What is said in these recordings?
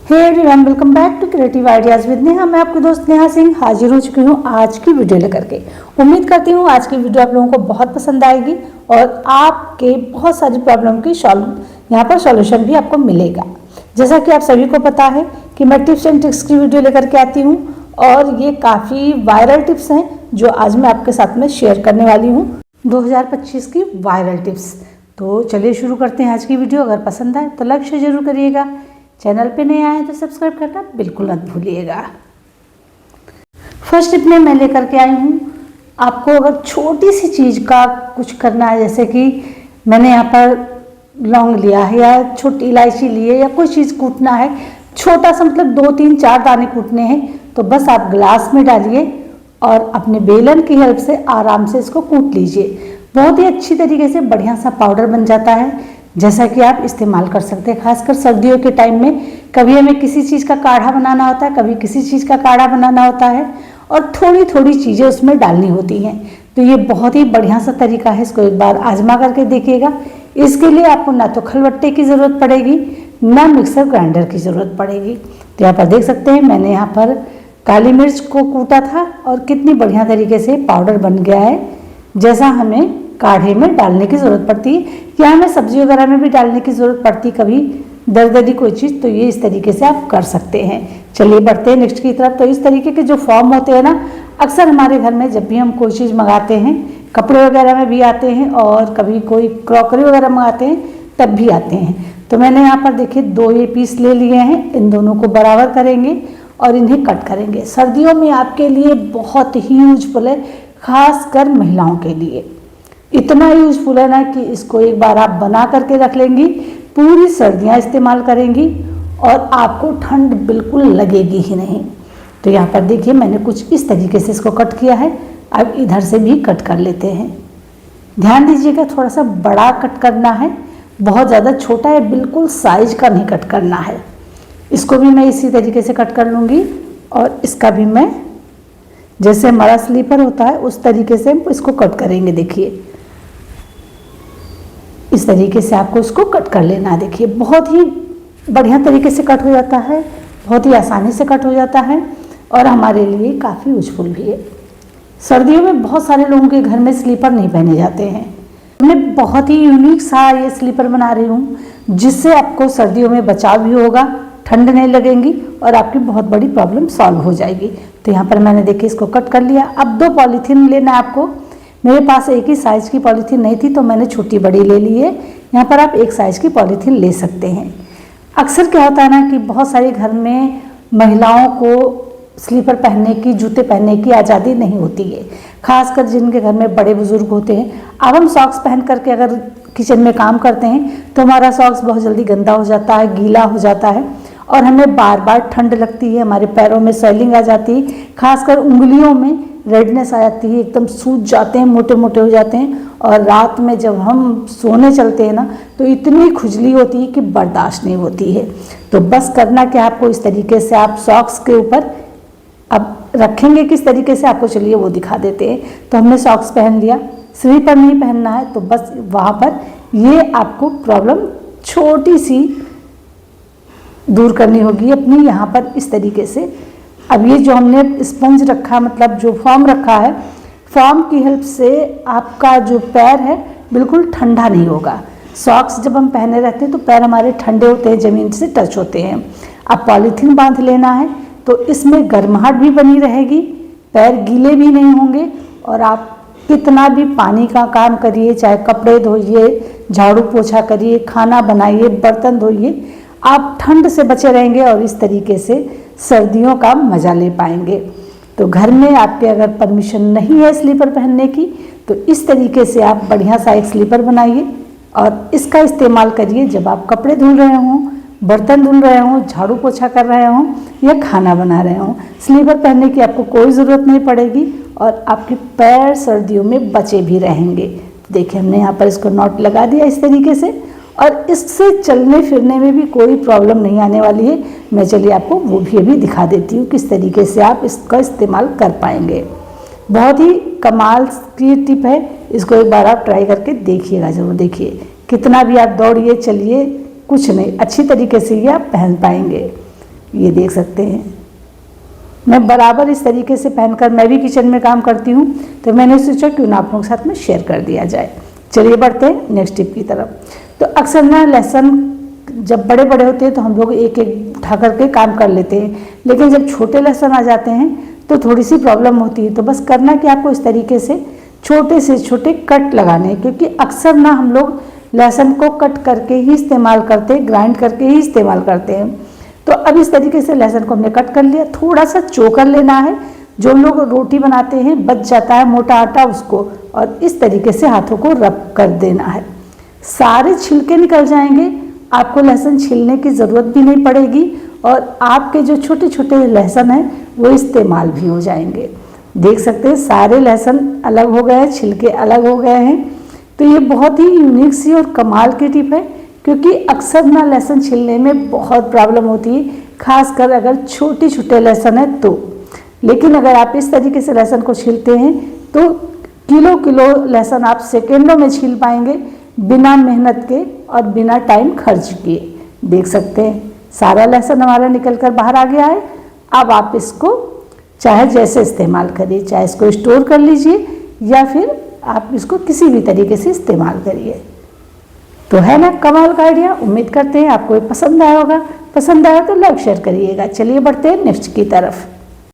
Hey everyone, welcome back to creative ideas with Neha. मैं आपकी दोस्त नेहा सिंह हाजिर हो चुकी हूँ आज की वीडियो लेकर के। उम्मीद करती हूँ आज की वीडियो आप लोगों को बहुत पसंद आएगी और आपके बहुत सारी प्रॉब्लम की यहाँ पर सॉल्यूशन भी आपको मिलेगा। जैसा कि आप सभी को पता है कि मैं टिप्स एंड ट्रिक्स की वीडियो लेकर के आती हूँ और ये काफ़ी वायरल टिप्स हैं जो आज मैं आपके साथ में शेयर करने वाली हूँ। 2025 की वायरल टिप्स। तो चलिए शुरू करते हैं आज की वीडियो। अगर पसंद आए तो लाइक शेयर जरूर करिएगा। चैनल पे नए आए तो सब्सक्राइब करना बिल्कुल मत भूलिएगा। फर्स्ट टिप में मैं लेकर के आई हूँ, आपको अगर छोटी सी चीज़ का कुछ करना है, जैसे कि मैंने यहाँ पर लौंग लिया है या छोटी इलायची ली है या कोई चीज़ कूटना है, छोटा सा मतलब 2 3 4 दाने कूटने हैं, तो बस आप ग्लास में डालिए और अपने बेलन की हेल्प से आराम से इसको कूट लीजिए। बहुत ही अच्छी तरीके से बढ़िया सा पाउडर बन जाता है, जैसा कि आप इस्तेमाल कर सकते हैं। खासकर सर्दियों के टाइम में कभी हमें किसी चीज़ का काढ़ा बनाना होता है, कभी किसी चीज़ का काढ़ा बनाना होता है और थोड़ी थोड़ी चीज़ें उसमें डालनी होती हैं। तो ये बहुत ही बढ़िया सा तरीका है, इसको एक बार आजमा करके देखिएगा। इसके लिए आपको ना तो खलबट्टे की ज़रूरत पड़ेगी ना मिक्सर ग्राइंडर की ज़रूरत पड़ेगी। तो यहाँ पर देख सकते हैं मैंने यहाँ पर काली मिर्च को कूटा था और कितनी बढ़िया तरीके से पाउडर बन गया है, जैसा हमें काढ़े में डालने की ज़रूरत पड़ती है या हमें सब्जी वगैरह में भी डालने की ज़रूरत पड़ती कभी दरदरी कोई चीज़, तो ये इस तरीके से आप कर सकते हैं। चलिए बढ़ते हैं नेक्स्ट की तरफ। तो इस तरीके के जो फॉर्म होते हैं ना, अक्सर हमारे घर में जब भी हम कोई चीज़ मंगाते हैं, कपड़े वगैरह में भी आते हैं और कभी कोई क्रॉकरी वगैरह मंगाते हैं तब भी आते हैं। तो मैंने यहाँ पर देखिए 2 ये पीस ले लिए हैं, इन दोनों को बराबर करेंगे और इन्हें कट करेंगे। सर्दियों में आपके लिए बहुत ही यूजफुल है, खासकर महिलाओं के लिए इतना यूजफुल है ना कि इसको एक बार आप बना करके रख लेंगी, पूरी सर्दियाँ इस्तेमाल करेंगी और आपको ठंड बिल्कुल लगेगी ही नहीं। तो यहाँ पर देखिए मैंने कुछ इस तरीके से इसको कट किया है। अब इधर से भी कट कर लेते हैं। ध्यान दीजिएगा, थोड़ा सा बड़ा कट करना है, बहुत ज़्यादा छोटा है बिल्कुल साइज का नहीं कट करना है। इसको भी मैं इसी तरीके से कट कर लूँगी और इसका भी मैं जैसे हमारा स्लीपर होता है उस तरीके से इसको कट करेंगे। देखिए इस तरीके से आपको इसको कट कर लेना है। देखिए बहुत ही बढ़िया तरीके से कट हो जाता है, बहुत ही आसानी से कट हो जाता है और हमारे लिए काफ़ी यूजफुल भी है। सर्दियों में बहुत सारे लोगों के घर में स्लीपर नहीं पहने जाते हैं। मैं बहुत ही यूनिक सा ये स्लीपर बना रही हूँ जिससे आपको सर्दियों में बचाव भी होगा, ठंड नहीं लगेगी और आपकी बहुत बड़ी प्रॉब्लम सॉल्व हो जाएगी। तो यहाँ पर मैंने देखिए इसको कट कर लिया। अब 2 पॉलीथीन लेना है आपको। मेरे पास एक ही साइज़ की पॉलीथीन नहीं थी तो मैंने छोटी बड़ी ले ली है। यहाँ पर आप एक साइज़ की पॉलीथीन ले सकते हैं। अक्सर क्या होता है ना कि बहुत सारे घर में महिलाओं को स्लीपर पहनने की, जूते पहनने की आज़ादी नहीं होती है, खासकर जिनके घर में बड़े बुजुर्ग होते हैं। अब हम सॉक्स पहन करके अगर किचन में काम करते हैं तो हमारा सॉक्स बहुत जल्दी गंदा हो जाता है, गीला हो जाता है और हमें बार बार ठंड लगती है, हमारे पैरों में स्वेलिंग आ जाती है, खासकर उंगलियों में रेडनेस आ जाती है, एकदम सूज जाते हैं, मोटे मोटे हो जाते हैं और रात में जब हम सोने चलते हैं ना तो इतनी खुजली होती है कि बर्दाश्त नहीं होती है। तो बस करना क्या आपको, इस तरीके से आप सॉक्स के ऊपर अब रखेंगे किस तरीके से आपको चलिए वो दिखा देते हैं। तो हमने सॉक्स पहन लिया, स्लीपर नहीं पहनना है तो बस वहाँ पर ये आपको प्रॉब्लम छोटी सी दूर करनी होगी अपनी। यहाँ पर इस तरीके से अब ये जो हमने स्पंज रखा, मतलब जो फॉर्म रखा है, फॉर्म की हेल्प से आपका जो पैर है बिल्कुल ठंडा नहीं होगा। सॉक्स जब हम पहने रहते हैं तो पैर हमारे ठंडे होते हैं, ज़मीन से टच होते हैं। अब पॉलीथीन बांध लेना है तो इसमें गर्माहट भी बनी रहेगी, पैर गीले भी नहीं होंगे और आप कितना भी पानी का काम करिए, चाहे कपड़े धोइए, झाड़ू पोछा करिए, खाना बनाइए, बर्तन धोइए, आप ठंड से बचे रहेंगे और इस तरीके से सर्दियों का मज़ा ले पाएंगे। तो घर में आपके अगर परमिशन नहीं है स्लीपर पहनने की तो इस तरीके से आप बढ़िया सा एक स्लीपर बनाइए और इसका इस्तेमाल करिए जब आप कपड़े धुल रहे हों, बर्तन धुल रहे हों, झाड़ू पोछा कर रहे हों या खाना बना रहे हों। स्लीपर पहनने की आपको कोई ज़रूरत नहीं पड़ेगी और आपके पैर सर्दियों में बचे भी रहेंगे। देखिए हमने यहाँ पर इसको नॉट लगा दिया इस तरीके से और इससे चलने फिरने में भी कोई प्रॉब्लम नहीं आने वाली है। मैं चलिए आपको वो भी अभी दिखा देती हूँ किस तरीके से आप इसका इस्तेमाल कर पाएंगे। बहुत ही कमाल की टिप है, इसको एक बार आप ट्राई करके देखिएगा ज़रूर। देखिए कितना भी आप दौड़िए चलिए कुछ नहीं, अच्छी तरीके से ये आप पहन पाएंगे। ये देख सकते हैं। मैं बराबर इस तरीके से पहनकर मैं भी किचन में काम करती हूँ, तो मैंने सोचा क्यों ना आप लोगों के साथ में शेयर कर दिया जाए। चलिए बढ़ते हैं नेक्स्ट टिप की तरफ। तो अक्सर ना लहसुन जब बड़े बड़े होते हैं तो हम लोग एक एक उठा करके काम कर लेते हैं, लेकिन जब छोटे लहसुन आ जाते हैं तो थोड़ी सी प्रॉब्लम होती है। तो बस करना कि आपको इस तरीके से छोटे से छोटे कट लगाने हैं, क्योंकि अक्सर ना हम लोग लहसुन को कट करके ही इस्तेमाल करते हैं, ग्राइंड करके ही इस्तेमाल करते हैं। तो अब इस तरीके से लहसुन को हमने कट कर लिया। थोड़ा सा चोकर लेना है, जो लोग रोटी बनाते हैं बच जाता है मोटा आटा उसको, और इस तरीके से हाथों को रब कर देना है। सारे छिलके निकल जाएंगे, आपको लहसुन छीलने की ज़रूरत भी नहीं पड़ेगी, और आपके जो छोटे छोटे लहसुन हैं वो इस्तेमाल भी हो जाएंगे। देख सकते हैं सारे लहसुन अलग हो गए हैं, छिलके अलग हो गए हैं। तो ये बहुत ही यूनिक सी और कमाल की टिप है, क्योंकि अक्सर ना लहसुन छीलने में बहुत प्रॉब्लम होती है, खासकर अगर छोटे छोटे लहसुन है तो। लेकिन अगर आप इस तरीके से लहसुन को छीलते हैं तो किलो किलो लहसुन आप सेकेंडों में छील पाएंगे, बिना मेहनत के और बिना टाइम खर्च किए। देख सकते हैं सारा लहसुन हमारा निकल कर बाहर आ गया है। अब आप इसको चाहे जैसे इस्तेमाल करिए, चाहे इसको स्टोर कर लीजिए या फिर आप इसको किसी भी तरीके से इस्तेमाल करिए। तो है ना कमाल का आइडिया। उम्मीद करते हैं आपको ये पसंद आया होगा। पसंद आया तो लाइक शेयर करिएगा। चलिए बढ़ते हैं नेक्स्ट की तरफ।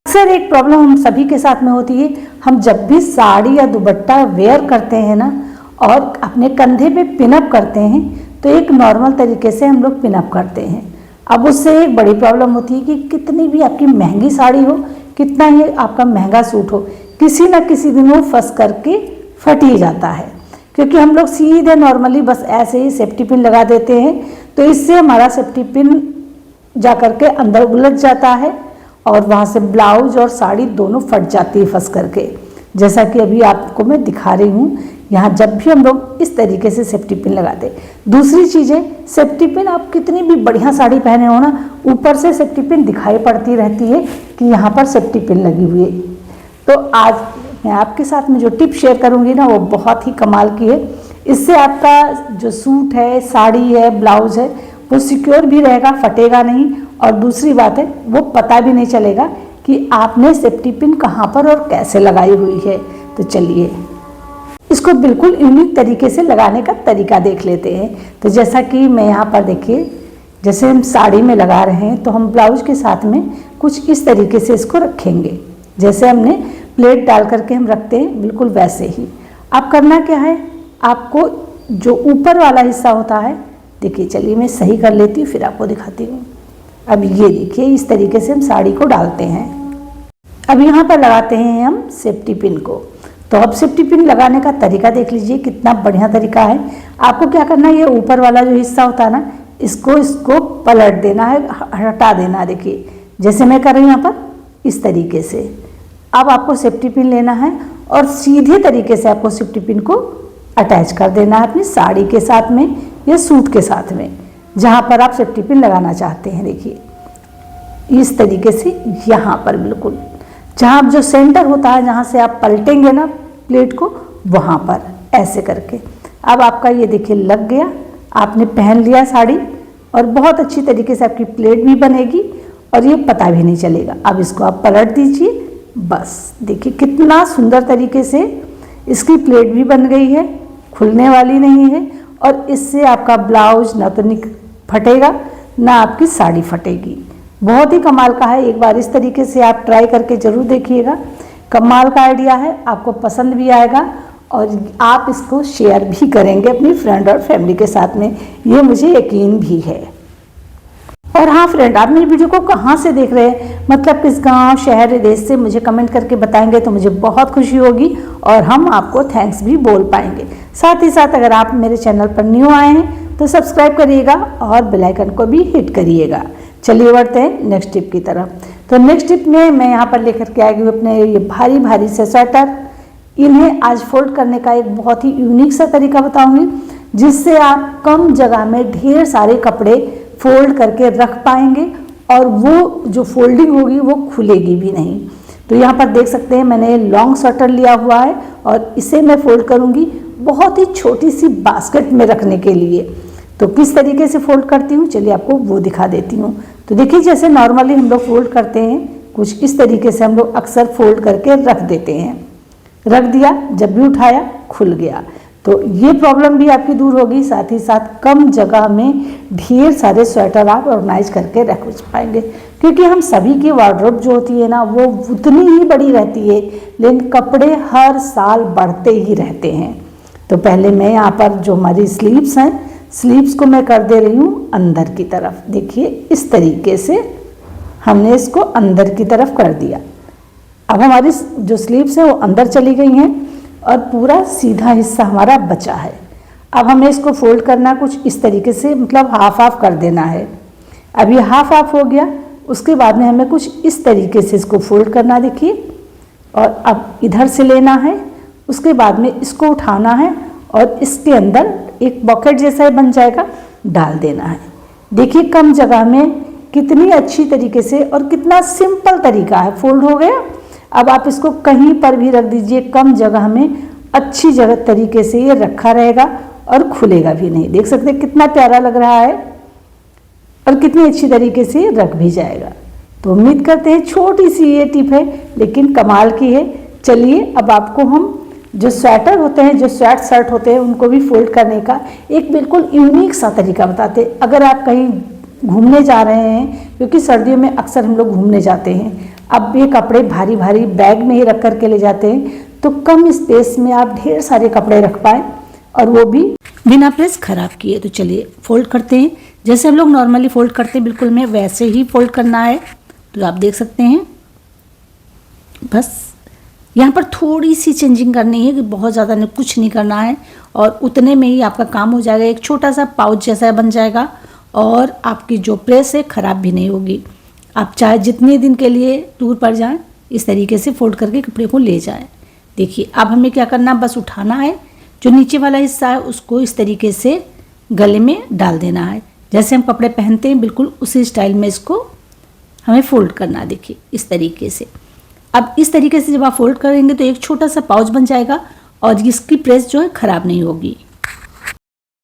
अक्सर एक प्रॉब्लम हम सभी के साथ में होती है, हम जब भी साड़ी या दुपट्टा वेयर करते हैं ना और अपने कंधे पे पिनअप करते हैं, तो एक नॉर्मल तरीके से हम लोग पिनअप करते हैं। अब उससे एक बड़ी प्रॉब्लम होती है कि कितनी भी आपकी महंगी साड़ी हो, कितना ही आपका महंगा सूट हो, किसी ना किसी दिन वो फंस करके फट ही जाता है, क्योंकि हम लोग सीधे नॉर्मली बस ऐसे ही सेफ्टी पिन लगा देते हैं। तो इससे हमारा सेफ्टी पिन जा करके अंदर उलझ जाता है और वहाँ से ब्लाउज और साड़ी दोनों फट जाती है फंस करके, जैसा कि अभी आपको मैं दिखा रही हूँ। यहाँ जब भी हम लोग इस तरीके से सेफ्टी पिन लगाते। दूसरी चीज़ है, सेफ्टी पिन आप कितनी भी बढ़िया साड़ी पहने हो ना, ऊपर से सेफ्टी पिन दिखाई पड़ती रहती है कि यहाँ पर सेफ्टी पिन लगी हुई है। तो आज मैं आपके साथ में जो टिप शेयर करूँगी ना, वो बहुत ही कमाल की है। इससे आपका जो सूट है, साड़ी है, ब्लाउज है, वो सिक्योर भी रहेगा, फटेगा नहीं। और दूसरी बात है, वो पता भी नहीं चलेगा कि आपने सेफ्टी पिन कहाँ पर और कैसे लगाई हुई है। तो चलिए इसको बिल्कुल यूनिक तरीके से लगाने का तरीका देख लेते हैं। तो जैसा कि मैं यहाँ पर देखिए, जैसे हम साड़ी में लगा रहे हैं तो हम ब्लाउज के साथ में कुछ इस तरीके से इसको रखेंगे, जैसे हमने प्लेट डाल करके हम रखते हैं, बिल्कुल वैसे ही। अब करना क्या है, आपको जो ऊपर वाला हिस्सा होता है, देखिए चलिए मैं सही कर लेती हूँ फिर आपको दिखाती हूँ। अब ये देखिए इस तरीके से हम साड़ी को डालते हैं। अब यहाँ पर लगाते हैं हम सेफ्टी पिन को। तो अब सेफ्टी पिन लगाने का तरीका देख लीजिए, कितना बढ़िया तरीका है। आपको क्या करना है, ये ऊपर वाला जो हिस्सा होता है ना, इसको पलट देना है, हटा देना है। देखिए जैसे मैं कर रही हूँ यहाँ पर इस तरीके से। अब आपको सेफ्टी पिन लेना है और सीधे तरीके से आपको सेफ्टी पिन को अटैच कर देना है अपनी साड़ी के साथ में या सूट के साथ में, जहाँ पर आप सेफ्टी पिन लगाना चाहते हैं। देखिए इस तरीके से यहाँ पर बिल्कुल जहाँ जो सेंटर होता है, जहाँ से आप पलटेंगे ना प्लेट को, वहाँ पर ऐसे करके। अब आपका ये देखिए लग गया, आपने पहन लिया साड़ी और बहुत अच्छी तरीके से आपकी प्लेट भी बनेगी और ये पता भी नहीं चलेगा। अब इसको आप पलट दीजिए, बस देखिए कितना सुंदर तरीके से इसकी प्लेट भी बन गई है, खुलने वाली नहीं है। और इससे आपका ब्लाउज ना तो फटेगा ना आपकी साड़ी फटेगी। बहुत ही कमाल का है। एक बार इस तरीके से आप ट्राई करके ज़रूर देखिएगा। कमाल का आइडिया है, आपको पसंद भी आएगा और आप इसको शेयर भी करेंगे अपनी फ्रेंड और फैमिली के साथ में, ये मुझे यकीन भी है। और हाँ फ्रेंड, आप मेरी वीडियो को कहाँ से देख रहे हैं, मतलब किस गांव, शहर, देश से, मुझे कमेंट करके बताएंगे तो मुझे बहुत खुशी होगी और हम आपको थैंक्स भी बोल पाएंगे। साथ ही साथ अगर आप मेरे चैनल पर न्यू आए हैं तो सब्सक्राइब करिएगा और बेल आइकन को भी हिट करिएगा। चलिए बढ़ते हैं नेक्स्ट टिप की तरफ। तो नेक्स्ट टिप में मैं यहाँ पर लेकर के आई हूँ अपने ये भारी भारी से स्वेटर। इन्हें आज फोल्ड करने का एक बहुत ही यूनिक सा तरीका बताऊँगी, जिससे आप कम जगह में ढेर सारे कपड़े फोल्ड करके रख पाएंगे और वो जो फोल्डिंग होगी वो खुलेगी भी नहीं। तो यहाँ पर देख सकते हैं मैंने लॉन्ग स्वेटर लिया हुआ है और इसे मैं फोल्ड करूँगी बहुत ही छोटी सी बास्केट में रखने के लिए। तो किस तरीके से फोल्ड करती हूँ चलिए आपको वो दिखा देती हूँ। तो देखिए जैसे नॉर्मली हम लोग फोल्ड करते हैं कुछ इस तरीके से हम लोग अक्सर फोल्ड करके रख देते हैं, रख दिया, जब भी उठाया खुल गया। तो ये प्रॉब्लम भी आपकी दूर होगी, साथ ही साथ कम जगह में ढेर सारे स्वेटर आप ऑर्गेनाइज करके रख पाएंगे, क्योंकि हम सभी की वार्डरोब जो होती है ना वो उतनी ही बड़ी रहती है, लेकिन कपड़े हर साल बढ़ते ही रहते हैं। तो पहले मैं यहाँ पर जो हमारी स्लीव्स हैं, स्लीव्स को मैं कर दे रही हूँ अंदर की तरफ। देखिए इस तरीके से हमने इसको अंदर की तरफ कर दिया। अब हमारी जो स्लीव्स हैं वो अंदर चली गई हैं और पूरा सीधा हिस्सा हमारा बचा है। अब हमें इसको फोल्ड करना कुछ इस तरीके से, मतलब हाफ हाफ कर देना है। अब ये हाफ हाफ हो गया, उसके बाद में हमें कुछ इस तरीके से इसको फोल्ड करना, देखिए, और अब इधर से लेना है, उसके बाद में इसको उठाना है और इसके अंदर एक पॉकेट जैसा बन जाएगा, डाल देना है। देखिए कम जगह में कितनी अच्छी तरीके से और कितना सिंपल तरीका है, फोल्ड हो गया। अब आप इसको कहीं पर भी रख दीजिए, कम जगह में अच्छी जगह तरीके से ये रखा रहेगा और खुलेगा भी नहीं। देख सकते हैं कितना प्यारा लग रहा है और कितनी अच्छी तरीके से रख भी जाएगा। तो उम्मीद करते हैं छोटी सी ये टिप है लेकिन कमाल की है। चलिए अब आपको हम जो स्वेटर होते हैं, जो स्वेट शर्ट होते हैं, उनको भी फोल्ड करने का एक बिल्कुल यूनिक सा तरीका बताते हैं। अगर आप कहीं घूमने जा रहे हैं, क्योंकि सर्दियों में अक्सर हम लोग घूमने जाते हैं, अब ये कपड़े भारी भारी बैग में ही रख कर के ले जाते हैं, तो कम स्पेस में आप ढेर सारे कपड़े रख पाएँ और वो भी बिना प्रेस खराब किए। तो चलिए फोल्ड करते हैं, जैसे हम लोग नॉर्मली फोल्ड करते हैं बिल्कुल में वैसे ही फोल्ड करना है। तो आप देख सकते हैं बस यहाँ पर थोड़ी सी चेंजिंग करनी है, कि बहुत ज़्यादा कुछ नहीं करना है और उतने में ही आपका काम हो जाएगा। एक छोटा सा पाउच जैसा बन जाएगा और आपकी जो प्रेस है ख़राब भी नहीं होगी। आप चाहे जितने दिन के लिए टूर पर जाएं, इस तरीके से फोल्ड करके कपड़े को ले जाएं। देखिए अब हमें क्या करना, बस उठाना है, जो नीचे वाला हिस्सा है उसको इस तरीके से गले में डाल देना है। जैसे हम कपड़े पहनते हैं बिल्कुल उसी स्टाइल में इसको हमें फोल्ड करना है। देखिए इस तरीके से। अब इस तरीके से जब आप फोल्ड करेंगे तो एक छोटा सा पाउच बन जाएगा और इसकी प्रेस जो है ख़राब नहीं होगी।